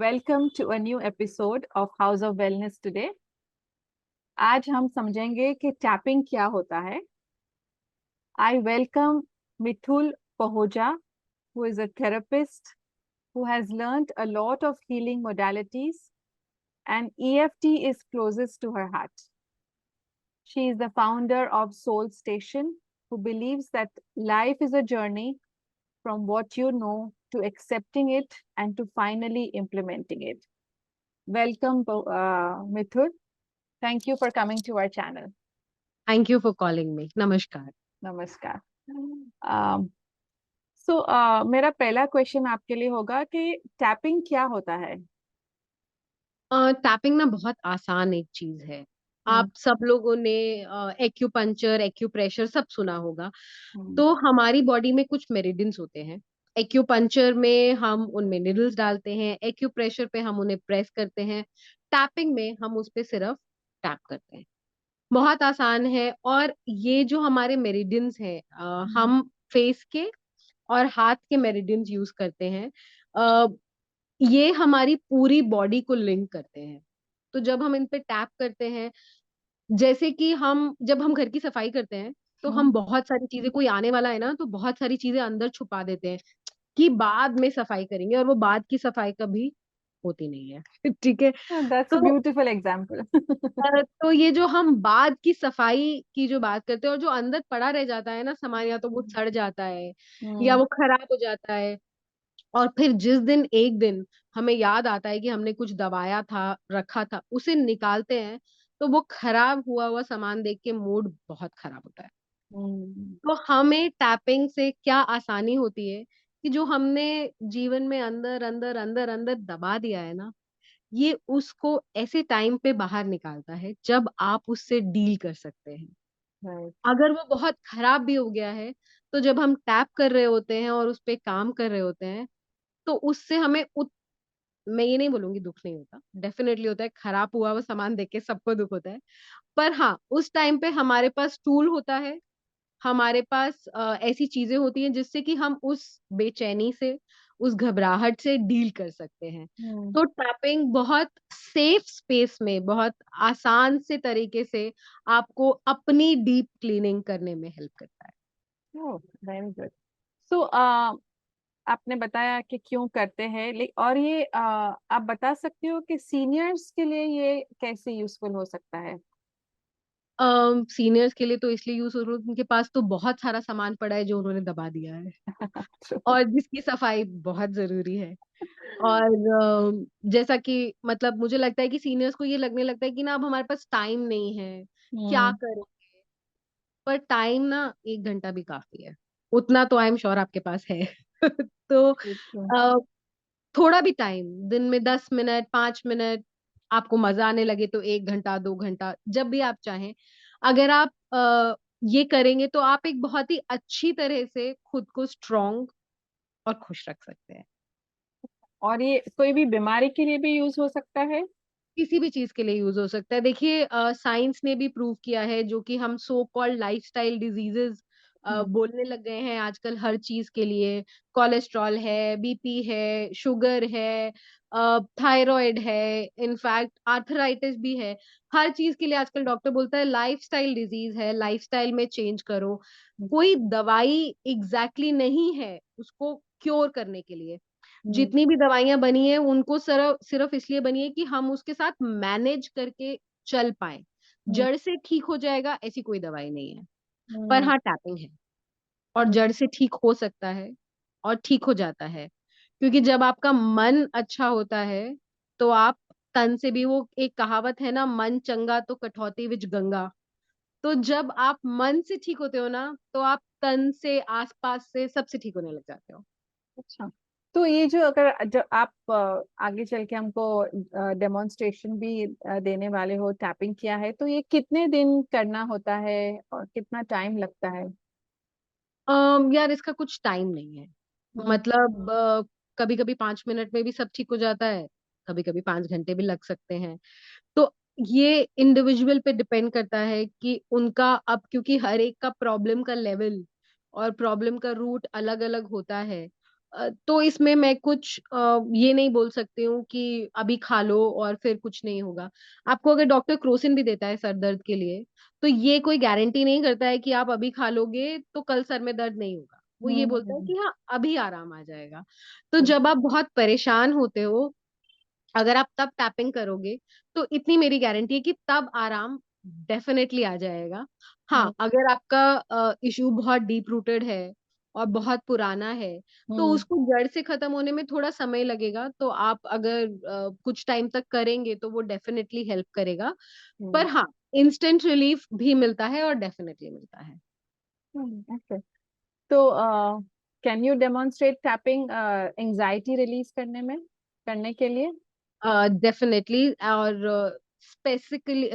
Welcome to a new episode of house of wellness today. आज हम समझेंगे कि टैपिंग क्या होता है। I welcome Mithul Pahoja, who is a therapist who has learned a lot of healing modalities, and EFT is closest to her heart. She is the founder of Soul Station, who believes that life is a journey from what you know to accepting it and to finally implementing it. Welcome, Mithul. Thank you for coming to our channel. Thank you for calling me. Namaskar. नमस्कार। मेरा पहला question आपके लिए होगा कि tapping क्या होता है। टैपिंग ना बहुत आसान एक चीज है। हम्म, आप सब लोगों ने एक्यूपंक्चर, एक्यूप्रेशर सब सुना होगा। हम्म, तो हमारी बॉडी में कुछ मेरिडियंस होते हैं। एक्यूपंक्चर में हम उनमें निडल्स डालते हैं, एक्यूप्रेशर पे हम उन्हें प्रेस करते हैं, टैपिंग में हम उस पे सिर्फ टैप करते हैं। बहुत आसान है। और ये जो हमारे मेरिडियंस हैं, हम्म, हम फेस के और हाथ के मेरिडियंस यूज करते हैं। अ, ये हमारी पूरी बॉडी को लिंक करते हैं। तो जब हम इन पे टैप करते हैं, जैसे कि हम जब हम घर की सफाई करते हैं, तो हम्म, हम बहुत सारी चीजें, कोई आने वाला है ना, तो बहुत सारी चीजें अंदर छुपा देते हैं कि बाद में सफाई करेंगे, और वो बाद की सफाई कभी होती नहीं है। ठीक है। दैट्स अ तो ब्यूटीफुल एग्जांपल। तो ये जो हम बाद की सफाई की जो बात करते हैं, और जो अंदर पड़ा रह जाता है ना सामान, या तो वो सड़ जाता है या हम्म, वो खराब हो जाता है, और फिर जिस दिन एक दिन हमें याद आता है कि हमने कुछ दबाया था, रखा था, उसे निकालते हैं, तो वो खराब हुआ हुआ सामान देख के मूड बहुत खराब होता है। हम्म, तो हमें टैपिंग से क्या आसानी होती है कि जो हमने जीवन में अंदर अंदर अंदर अंदर दबा दिया है ना, ये उसको ऐसे टाइम पे बाहर निकालता है जब आप उससे डील कर सकते हैं। राइट। अगर वो बहुत खराब भी हो गया है, तो जब हम टैप कर रहे होते हैं और उस पे काम कर रहे होते हैं, तो उससे हमें मैं ये नहीं बोलूंगी दुख नहीं होता, डेफिनेटली होता है। खराब हुआ वो सामान देख के सबको दुख होता है। पर हाँ, उस टाइम पे हमारे पास टूल होता है, हमारे पास ऐसी चीजें होती हैं जिससे कि हम उस बेचैनी से, उस घबराहट से डील कर सकते हैं। हम्म, तो टैपिंग बहुत सेफ स्पेस में, बहुत आसान से तरीके से आपको अपनी डीप क्लीनिंग करने में हेल्प करता है। ओह, वेरी गुड। सो आपने बताया कि क्यों करते हैं, और ये आप बता सकते हो कि सीनियर्स के लिए ये कैसे यूजफुल हो सकता है। सीनियर्स के लिए तो इसलिए यूज हो रहा है, उनके पास तो बहुत सारा सामान पड़ा है जो उन्होंने दबा दिया है, और जिसकी सफाई बहुत जरूरी है। और जैसा कि मतलब मुझे लगता है कि सीनियर्स को ये लगने लगता है कि ना अब हमारे पास टाइम नहीं है, क्या हम्म, करें। पर टाइम ना 1 घंटा भी काफी है, उतना तो आई एम श्योर आपके पास है। तो अ, थोड़ा भी टाइम, दिन में 10 मिनट, 5 मिनट, आपको मजा आने लगे तो 1 घंटा, 2 घंटा, जब भी आप चाहें, अगर आप ये करेंगे तो आप एक बहुत ही अच्छी तरह से खुद को स्ट्रोंग और खुश रख सकते हैं। और ये कोई भी बीमारी के लिए भी यूज हो सकता है। किसी भी चीज के लिए यूज हो सकता है। देखिए, साइंस ने भी प्रूव किया है, जो कि हम सो कॉल्ड लाइफस्टाइल डिजीजेस हम्म, बोलने लग गए हैं आजकल हर चीज के लिए। कोलेस्ट्रॉल है, बीपी है, शुगर है, थायराइड है, इनफैक्ट आर्थराइटिस भी है। हर चीज के लिए आजकल डॉक्टर बोलता है लाइफस्टाइल डिजीज है, लाइफस्टाइल में चेंज करो। कोई दवाई एग्जैक्टली exactly नहीं है उसको क्योर करने के लिए। हम्म, जितनी भी दवाइयां बनी है, उनको सिर्फ सिर्फ इसलिए बनी है कि हम उसके साथ मैनेज करके चल पाए। हम्म, जड़ से ठीक हो जाएगा ऐसी कोई दवाई नहीं है। पर हम्म, हाँ, टैपिंग है, और जड़ से ठीक हो सकता है, और ठीक हो जाता है। क्योंकि जब आपका मन अच्छा होता है, तो आप तन से भी, वो एक कहावत है ना, मन चंगा तो कठौती विच गंगा। तो जब आप मन से ठीक होते हो ना, तो आप तन से, आसपास से, सबसे ठीक होने लग जाते हो। अच्छा। तो ये जो अगर जो आप आगे चल के हमको डेमोन्स्ट्रेशन भी देने वाले हो, टैपिंग किया है, तो ये कितने दिन करना होता है और कितना टाइम लगता है। यार, इसका कुछ टाइम नहीं है। हम्म, मतलब कभी कभी 5 मिनट में भी सब ठीक हो जाता है, कभी कभी 5 घंटे भी लग सकते हैं। तो ये इंडिविजुअल पे डिपेंड करता है कि उनका, अब क्योंकि हर एक का प्रॉब्लम का लेवल और प्रॉब्लम का रूट अलग अलग होता है, तो इसमें मैं कुछ ये नहीं बोल सकती हूँ कि अभी खा लो और फिर कुछ नहीं होगा। आपको अगर डॉक्टर क्रोसिन भी देता है सर दर्द के लिए, तो ये कोई गारंटी नहीं करता है कि आप अभी खा लोगे तो कल सर में दर्द नहीं होगा। वो ये बोलता है हम्म। कि हाँ अभी आराम आ जाएगा। तो जब आप बहुत परेशान होते हो, अगर आप तब टैपिंग करोगे, तो इतनी मेरी गारंटी है कि तब आराम डेफिनेटली आ जाएगा। हाँ, हम्म। अगर आपका इशू बहुत डीप रूटेड है और बहुत पुराना है, तो हम्म। उसको जड़ से खत्म होने में थोड़ा समय लगेगा। तो आप अगर कुछ टाइम तक करेंगे तो वो डेफिनेटली हेल्प करेगा। पर हम्म। हाँ, इंस्टेंट रिलीफ भी मिलता है और डेफिनेटली मिलता है। ओके। तो can you demonstrate tapping anxiety release करने के लिए? डेफिनेटली। और स्पेसिफिकली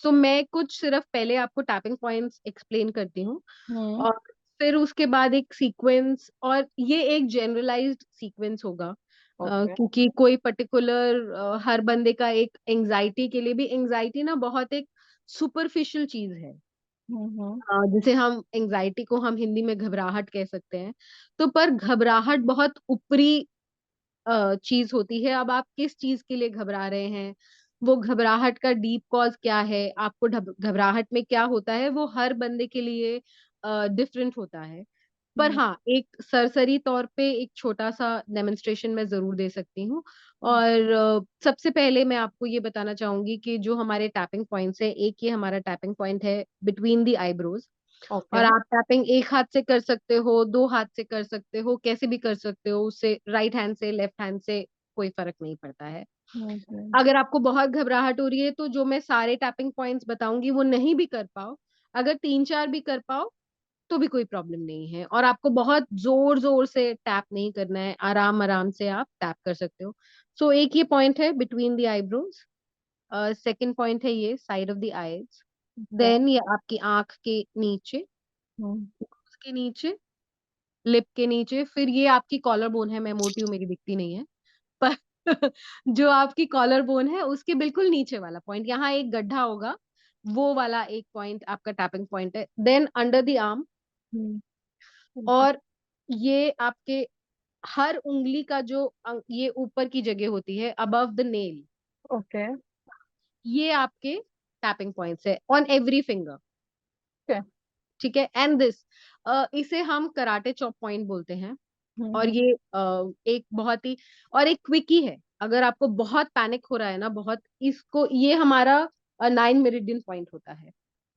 तो मैं कुछ सिर्फ पहले आपको टैपिंग पॉइंट्स एक्सप्लेन करती हूँ, हम्म। और फिर उसके बाद एक सीक्वेंस, और ये एक जनरलाइज्ड सीक्वेंस होगा। ओके। क्योंकि कोई पर्टिकुलर हर बंदे का एक एंजाइटी के लिए भी, एंजाइटी ना बहुत एक सुपरफिशियल चीज है। हम्म। जिसे हम एंजाइटी को हम हिंदी में घबराहट कह सकते हैं। तो पर घबराहट बहुत ऊपरी चीज होती है। अब आप किस चीज के लिए घबरा रहे हैं, वो घबराहट का डीप कॉज क्या है, आपको घबराहट में क्या होता है, वो हर बंदे के लिए डिफरेंट होता है। पर हम्म। हाँ, एक सरसरी तौर पे एक छोटा सा डेमोन्स्ट्रेशन मैं जरूर दे सकती हूँ। और सबसे पहले मैं आपको ये बताना चाहूंगी कि जो हमारे टैपिंग पॉइंट्स है, एक ये हमारा टैपिंग पॉइंट है बिटवीन द आईब्रोज। ओके। और आप टैपिंग एक हाथ से कर सकते हो, दो हाथ से कर सकते हो, कैसे भी कर सकते हो, उससे राइट हैंड से लेफ्ट हैंड से कोई फर्क नहीं पड़ता है। हम्म। अगर आपको बहुत घबराहट हो रही है, तो जो मैं सारे टैपिंग पॉइंट्स बताऊंगी वो नहीं भी कर पाओ, अगर तीन चार भी कर पाओ तो भी कोई प्रॉब्लम नहीं है। और आपको बहुत जोर जोर से टैप नहीं करना है, आराम आराम से आप टैप कर सकते हो। सो एक ये पॉइंट है between the eyebrows. Second point है ये side of the eyes. Okay. Then ये आपकी आंख के नीचे, हम्म। nose के नीचे, लिप के नीचे। फिर ये आपकी कॉलर बोन है, मैं मोटी हूँ मेरी दिखती नहीं है, पर जो आपकी कॉलर बोन है उसके बिल्कुल नीचे वाला पॉइंट, यहाँ एक गड्ढा होगा, वो वाला एक पॉइंट आपका टैपिंग पॉइंट है। देन अंडर द आर्म, हम्म। और ये आपके हर उंगली का जो ये ऊपर की जगह होती है, अबव द नेल, ओके। ये आपके टैपिंग पॉइंट्स है ऑन एवरी फिंगर। ओके। ठीक है। एंड दिस, इसे हम कराटे चॉप पॉइंट बोलते हैं। और हम्म। ये एक बहुत ही, और एक क्विकी है। अगर आपको बहुत पैनिक हो रहा है ना, बहुत, इसको, ये हमारा 9 मेरिडियन पॉइंट होता है।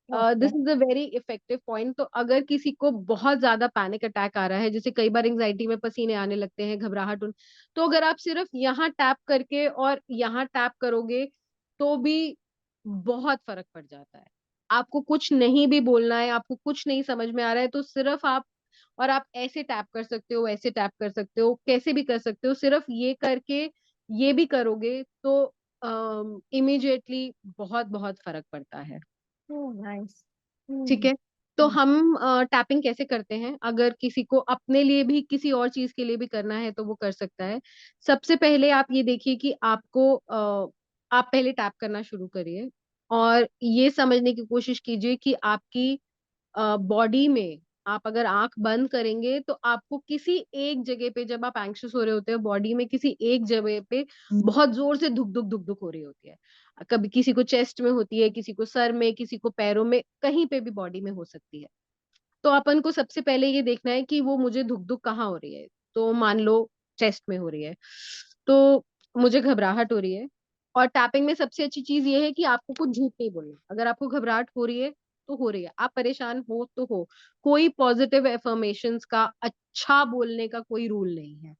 Okay. This is a very effective point. तो अगर किसी को बहुत ज्यादा पैनिक अटैक आ रहा है, जैसे कई बार एंजाइटी में पसीने आने लगते हैं, घबराहट तो अगर आप सिर्फ यहाँ टैप करके और यहाँ टैप करोगे, तो भी बहुत फर्क पड़ जाता है। आपको कुछ नहीं भी बोलना है, आपको कुछ नहीं समझ में आ रहा है, तो सिर्फ आप, और आप ऐसे टैप कर सकते हो, ऐसे टैप कर सकते हो, कैसे भी कर सकते हो, सिर्फ ये करके ये भी करोगे तो इमीडिएटली बहुत बहुत फर्क पड़ता है। नाइस। ठीक है। तो हम टैपिंग कैसे करते हैं, अगर किसी को अपने लिए भी किसी और चीज के लिए भी करना है तो वो कर सकता है। सबसे पहले आप ये देखिए कि आपको आप पहले टैप करना शुरू करिए, और ये समझने की कोशिश कीजिए कि आपकी बॉडी में, आप अगर आंख बंद करेंगे तो आपको किसी एक जगह पे, जब आप एंग्शियस हो रहे होते हैं, बॉडी में किसी एक जगह पे बहुत जोर से धुक धुक धुक धुक हो रही होती है। कभी किसी को चेस्ट में होती है, किसी को सर में, किसी को पैरों में, कहीं पे भी बॉडी में हो सकती है। तो अपन को सबसे पहले ये देखना है कि वो मुझे धुक धुक कहाँ हो रही है। तो मान लो चेस्ट में हो रही है, तो मुझे घबराहट हो रही है। और टैपिंग में सबसे अच्छी चीज ये है कि आपको कुछ झूठ नहीं बोलना। अगर आपको घबराहट हो रही है तो हो रही है, आप परेशान हो तो हो, कोई पॉजिटिव एफर्मेशंस का, अच्छा बोलने का कोई रूल नहीं है।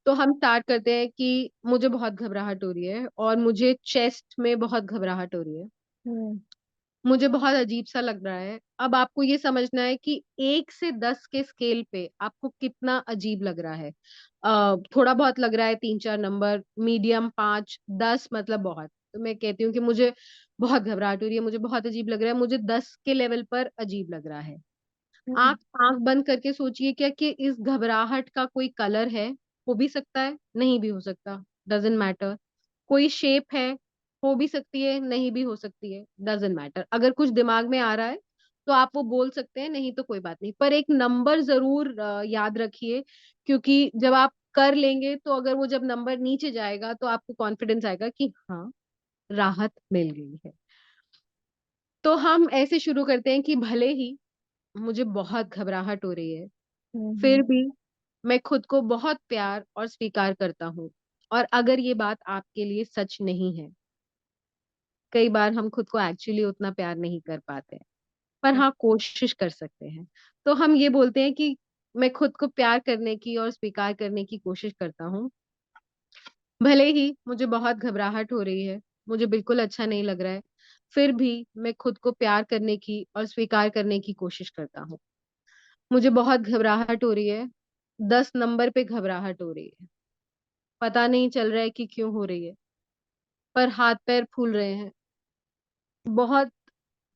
तो हम स्टार्ट करते हैं कि मुझे बहुत घबराहट हो रही है, और मुझे चेस्ट में बहुत घबराहट हो रही है, मुझे बहुत अजीब सा लग रहा है। अब आपको ये समझना है कि 1 से 10 के स्केल पे आपको कितना अजीब लग रहा है। थोड़ा बहुत लग रहा है 3 4 नंबर, मीडियम 5, 10 मतलब बहुत। तो मैं कहती हूँ कि मुझे बहुत घबराहट हो रही है, मुझे बहुत अजीब लग रहा है, मुझे 10 के लेवल पर अजीब लग रहा है। आंख आंख बंद करके सोचिए क्या कि इस घबराहट का कोई कलर है, हो भी सकता है, नहीं भी हो सकता, डजेंट मैटर। कोई शेप है, हो भी सकती है, नहीं भी हो सकती है, डजेंट मैटर। अगर कुछ दिमाग में आ रहा है तो आप वो बोल सकते हैं, नहीं तो कोई बात नहीं, पर एक नंबर जरूर याद रखिए, क्योंकि जब आप कर लेंगे तो अगर वो जब नंबर नीचे जाएगा तो आपको कॉन्फिडेंस आएगा कि हाँ, राहत मिल गई है। तो हम ऐसे शुरू करते हैं कि भले ही मुझे बहुत घबराहट हो रही है, फिर हम्म। भी मैं खुद को बहुत प्यार और स्वीकार करता हूँ। और अगर ये बात आपके लिए सच नहीं है, कई बार हम खुद को एक्चुअली उतना प्यार नहीं कर पाते हैं, पर हाँ, कोशिश कर सकते हैं। तो हम ये बोलते हैं कि मैं खुद को प्यार करने की और स्वीकार करने की कोशिश करता हूँ। भले ही मुझे बहुत घबराहट हो रही है, मुझे बिल्कुल अच्छा नहीं लग रहा है, फिर भी मैं खुद को प्यार करने की और स्वीकार करने की कोशिश करता हूँ। मुझे बहुत घबराहट हो रही है, 10 नंबर पे घबराहट हो रही है, पता नहीं चल रहा है कि क्यों हो रही है, पर हाथ पैर फूल रहे हैं, बहुत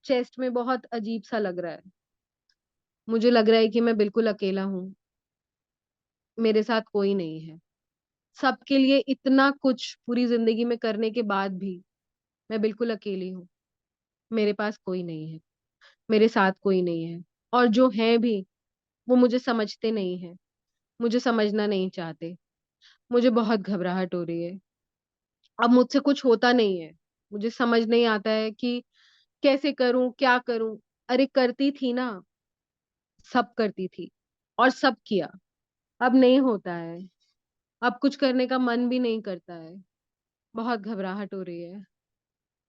चेस्ट में बहुत अजीब सा लग रहा है। मुझे लग रहा है कि मैं बिल्कुल अकेला हूँ, मेरे साथ कोई नहीं है। सबके लिए इतना कुछ पूरी जिंदगी में करने के बाद भी मैं बिल्कुल अकेली हूँ। मेरे पास कोई नहीं है, मेरे साथ कोई नहीं है, और जो है भी वो मुझे समझते नहीं है, मुझे समझना नहीं चाहते। मुझे बहुत घबराहट हो रही है, अब मुझसे कुछ होता नहीं है, मुझे समझ नहीं आता है कि कैसे करूं, क्या करूं। अरे करती थी ना, सब करती थी और सब किया, अब नहीं होता है, अब कुछ करने का मन भी नहीं करता है। बहुत घबराहट हो रही है,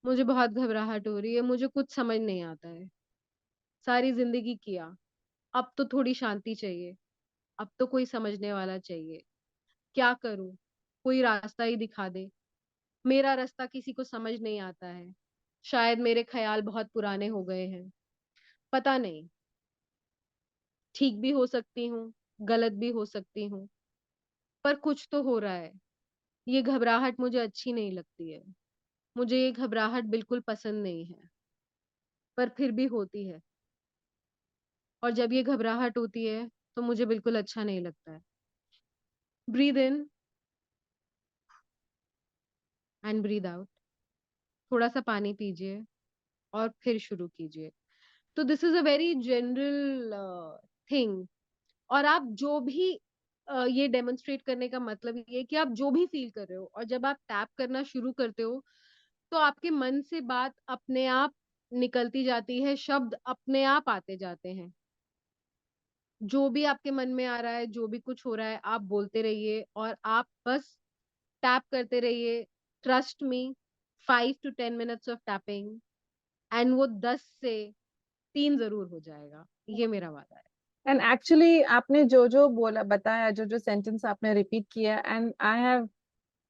मुझे बहुत घबराहट हो रही है, मुझे कुछ समझ नहीं आता है। सारी जिंदगी किया, अब तो थोड़ी शांति चाहिए, अब तो कोई समझने वाला चाहिए। क्या करूं, कोई रास्ता ही दिखा दे। मेरा रास्ता किसी को समझ नहीं आता है, शायद मेरे ख्याल बहुत पुराने हो गए हैं, पता नहीं। ठीक भी हो सकती हूँ, गलत भी हो सकती हूँ, पर कुछ तो हो रहा है। ये घबराहट मुझे अच्छी नहीं लगती है, मुझे ये घबराहट बिल्कुल पसंद नहीं है, पर फिर भी होती है। और जब ये घबराहट होती है तो मुझे बिल्कुल अच्छा नहीं लगता है। Breathe in and breathe out. थोड़ा सा पानी पीजिए और फिर शुरू कीजिए। तो this is a very general thing. और आप जो भी ये डेमोन्स्ट्रेट करने का मतलब ये है कि आप जो भी फील कर रहे हो, और जब आप टैप करना शुरू करते हो तो आपके मन से बात अपने आप निकलती जाती है, शब्द अपने आप आते जाते हैं। जो भी आपके मन में आ रहा है, जो भी कुछ हो रहा है, आप बोलते रहिए और आप बस टैप करते रहिए। Trust me, 5 to 10 minutes of tapping, and वो 10 से 3 जरूर हो जाएगा, ये मेरा वादा है। एंड एक्चुअली आपने जो जो बोला बताया, जो जो सेंटेंस आपने रिपीट किया, and I have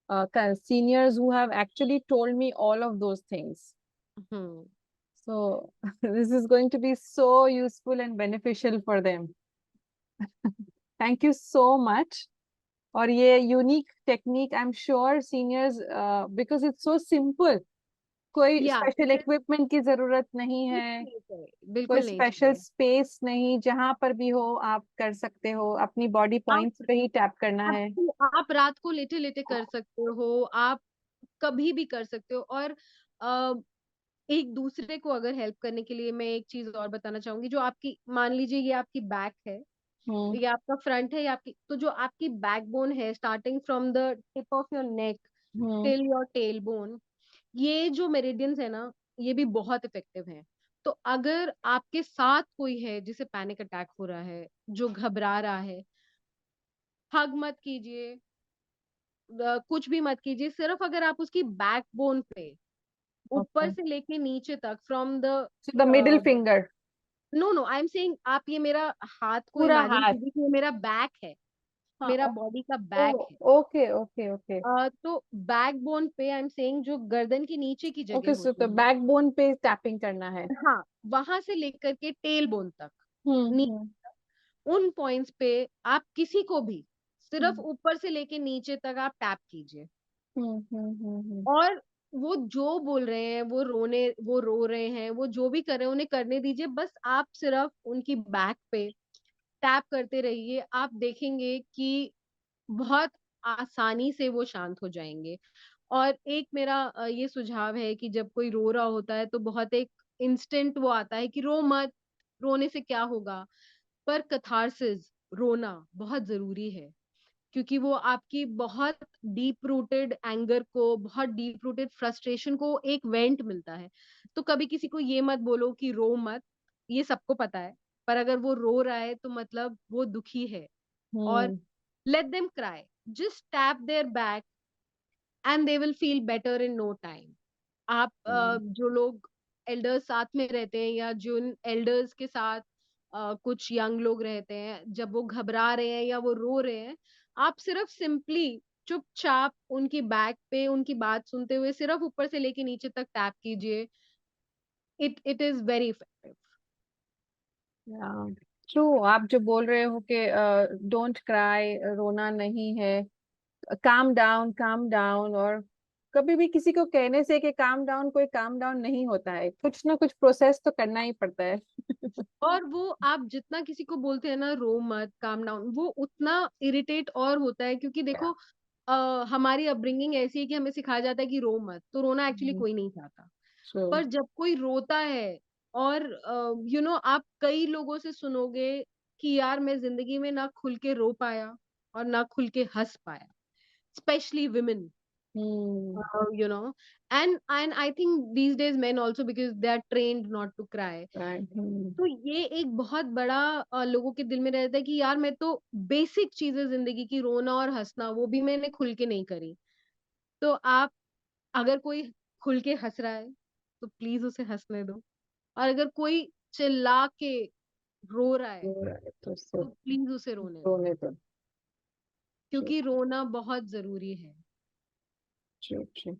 seniors who have actually told me all of those things. Hmm. So this is going to be so useful and beneficial for them. Thank you so much. और ये unique technique, I am sure seniors, because it's so simple, कोई या special equipment की जरूरत नहीं कुछ है, नहीं चाहिए, कोई बिल्कुल नहीं स्पेशल चाहिए। स्पेस नहीं, जहां पर भी हो आप कर सकते हो, अपनी बॉडी आप पॉइंट्स पे ही टैप करना है। आप रात को लेटे लेटे कर सकते हो, आप कभी भी कर सकते हो। और अ, एक दूसरे को अगर हेल्प करने के लिए मैं एक चीज और बताना चाहूंगी। जो आपकी, मान लीजिए ये आपकी बैक है, हम्म। ये आपका फ्रंट है, या आपकी, तो जो आपकी बैकबोन है, starting from the tip of your neck hmm. Till your tail bone, ये जो मेरिडियंस है ना, ये भी बहुत इफेक्टिव है। तो अगर आपके साथ कोई है जिसे पैनिक अटैक हो रहा है, जो घबरा रहा है, हग मत कीजिए, कुछ भी मत कीजिए। सिर्फ अगर आप उसकी बैकबोन पे ऊपर ओके, से लेके नीचे तक, from the, so the middle finger. No no, I am saying, आप ये मेरा हाथ को पूरा इमेजिन हाथ। कीजिए कि ये मेरा बैक है, हाँ। मेरा बॉडी का ओ, बैक है। Okay okay okay. तो बैकबोन पे आई एम सेइंग, जो गर्दन के नीचे की ओके, जगह सो तो होती है, बैकबोन पे टैपिंग करना है। हाँ, वहां से लेकर के टेल बोन तक, हम्म। उन पॉइंट्स पे आप किसी को भी सिर्फ हम्म। ऊपर से लेके नीचे तक आप टैप कीजिए। हम्म। और वो जो बोल रहे हैं, वो रो रहे हैं, वो जो भी कर रहे हैं, उन्हें करने दीजिए। बस आप सिर्फ उनकी बैक पे टैप करते रहिए, आप देखेंगे कि बहुत आसानी से वो शांत हो जाएंगे। और एक मेरा ये सुझाव है कि जब कोई रो रहा होता है तो बहुत एक इंस्टेंट वो आता है कि रो मत, रोने से क्या होगा, पर कैथारसिस, रोना बहुत जरूरी है, क्योंकि वो आपकी बहुत डीप रूटेड एंगर को, बहुत डीप रूटेड फ्रस्ट्रेशन को एक वेंट मिलता है। तो कभी किसी को ये मत बोलो कि रो मत, ये सबको पता है, पर अगर वो रो रहा है तो मतलब वो दुखी है। और हम्म। Let them cry, just tap their back and they will feel better in no time. आप जो लोग एल्डर्स साथ में रहते हैं, या जिन एल्डर्स के साथ कुछ यंग लोग रहते हैं, जब वो घबरा रहे हैं या वो रो रहे हैं, आप सिर्फ सिंपली चुपचाप उनकी बैक पे उनकी बात सुनते हुए सिर्फ ऊपर से लेके नीचे तक टैप कीजिए। It is very effective. True, आप जो बोल रहे हो कि डोंट क्राई, रोना नहीं है, काम डाउन काम डाउन, और कभी भी किसी को कहने से कि काम डाउन, कोई काम डाउन नहीं होता है, कुछ ना कुछ प्रोसेस तो करना ही पड़ता है। और वो आप जितना किसी को बोलते हैं ना रो मत, काम डाउन, वो उतना इरिटेट और होता है, क्योंकि देखो हमारी अपब्रिंगिंग ऐसी है कि हमें सिखाया जाता है कि रो मत, तो रोना एक्चुअली कोई नहीं चाहता। ट्रू। पर जब कोई रोता है, और आप कई लोगों से सुनोगे कि यार मैं जिंदगी में ना खुल के रो पाया और ना खुल के हंस पाया, specially women, hmm. you know and I think these days men also, because they are trained not to cry. Right. तो ये एक बहुत बड़ा लोगों के दिल में रहता है कि यार मैं तो बेसिक चीजें जिंदगी की, रोना और हंसना, वो भी मैंने खुल के नहीं करी। तो आप, अगर कोई खुल के हंस रहा है तो प्लीज उसे हंसने दो, और अगर कोई चिल्ला के रो रहा है तो तो प्लीज उसे रोने दो, रोने दो। क्योंकि रोना बहुत जरूरी है। True true.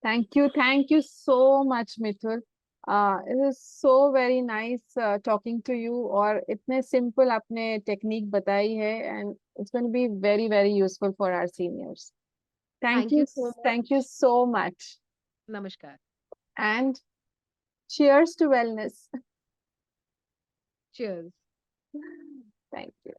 thank you so much, Mithul. It is so very nice talking to you, और इतने simple आपने टेक्निक बताई है, and it's going to be very very useful for our seniors. Thank you so Thank you much. so much, नमस्कार। and cheers to wellness. Cheers. Thank you.